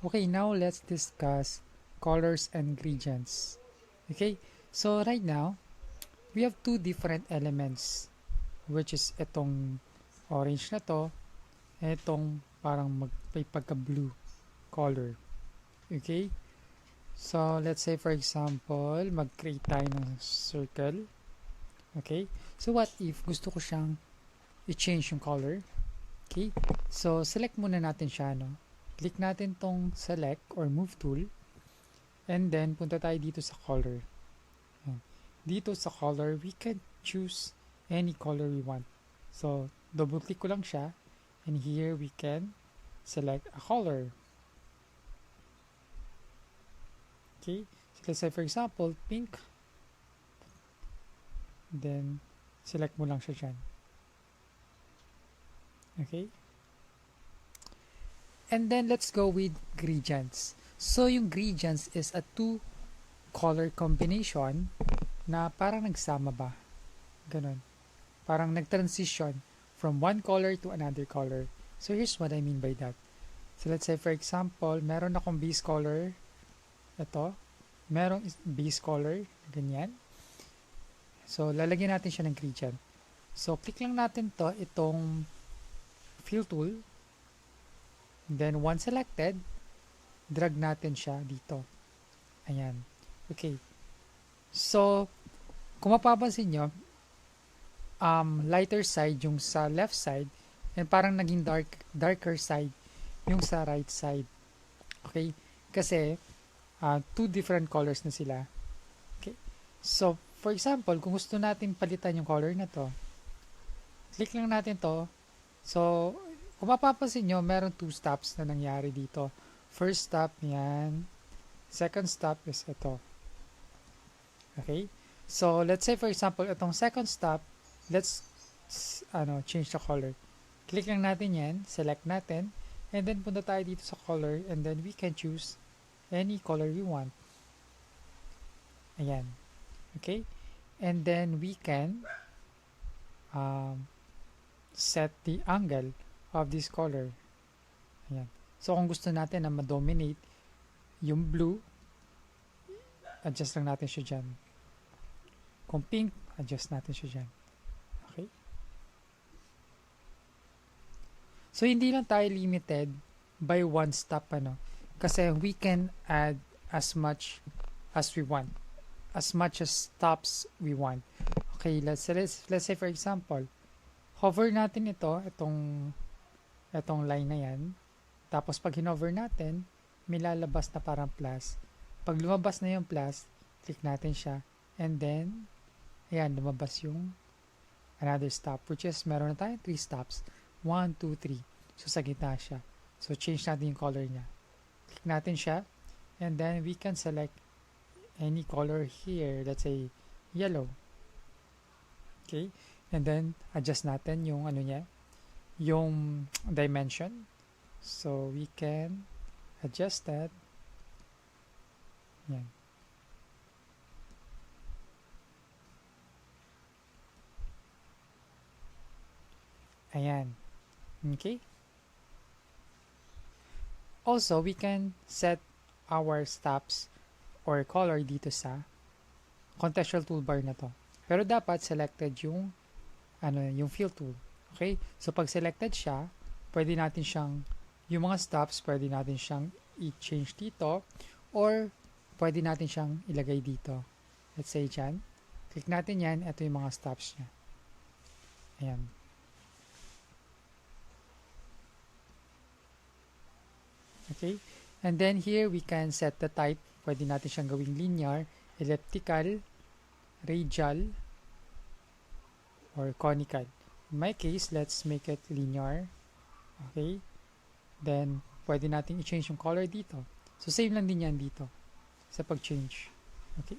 Okay, now let's discuss colors and gradients. Okay, so right now, we have two different elements, which is itong orange na to, and itong parang may pagka-blue color. Okay, so let's say for example, mag-create tayo ng circle. Okay, so what if gusto ko siyang i-change yung color? Okay, so select muna natin siya, no? Click natin tong select or move tool, and then punta tayo dito sa color. Ayan. Dito sa color, we can choose any color we want. So, double click ko lang siya, and here we can select a color. Okay, so let's say for example, pink. Then, select mo lang siya dyan. Okay. And then, let's go with gradients. So, yung gradients is a two color combination na parang nagsama ba? Ganon. Parang nag-transition from one color to another color. So, here's what I mean by that. So, let's say for example, meron akong base color. Ito. Merong base color. Ganyan. So, lalagyan natin siya ng gradient. So, click lang natin to, itong fill tool. Then, once selected, drag natin siya dito. Ayan. Okay. So, kung mapapansin nyo, lighter side yung sa left side, and parang naging darker side yung sa right side. Okay? Kasi, two different colors na sila. Okay? So, for example, kung gusto natin palitan yung color na to, click lang natin to. So, kung mapapansin nyo, meron two stops na nangyari dito. First stop, yan. Second stop is ito. Okay? So, let's say for example, itong second stop, let's change the color. Click lang natin yan, select natin, and then punta tayo dito sa color, and then we can choose any color we want. Ayan. Okay? And then we can set the angle of this color. Ayan. So, kung gusto natin na ma-dominate yung blue, adjust lang natin siya dyan. Kung pink, adjust natin siya dyan. Okay? So, hindi lang tayo limited by one stop, kasi we can add as much as we want. As much as stops we want. Okay, let's say for example, hover natin itong line na yan. Tapos pag hinover natin, may lalabas na parang plus. Pag lumabas na yung plus, click natin siya. And then, ayan, lumabas yung another stop, which is meron na tayong 3 stops. 1, 2, 3. So, sa gitna siya. So, change natin yung color niya. Click natin siya. And then, we can select any color here. Let's say, yellow. Okay? And then, adjust natin yung yung dimension. So, we can adjust that. Yan. Ayan. Okay? Also, we can set our stops or color dito sa contextual toolbar na to. Pero dapat selected yung fill tool. Okay? So, pag selected siya, pwede natin siyang, yung mga stops, pwede natin siyang i-change dito, or pwede natin siyang ilagay dito. Let's say dyan. Click natin yan. Ito yung mga stops niya. Ayan. Okay? And then here, we can set the type. Pwede natin siyang gawing linear, elliptical, radial, or conical. In my case, let's make it linear. Okay? Then, pwede natin i-change yung color dito. So, same lang din yan dito sa pag-change. Okay?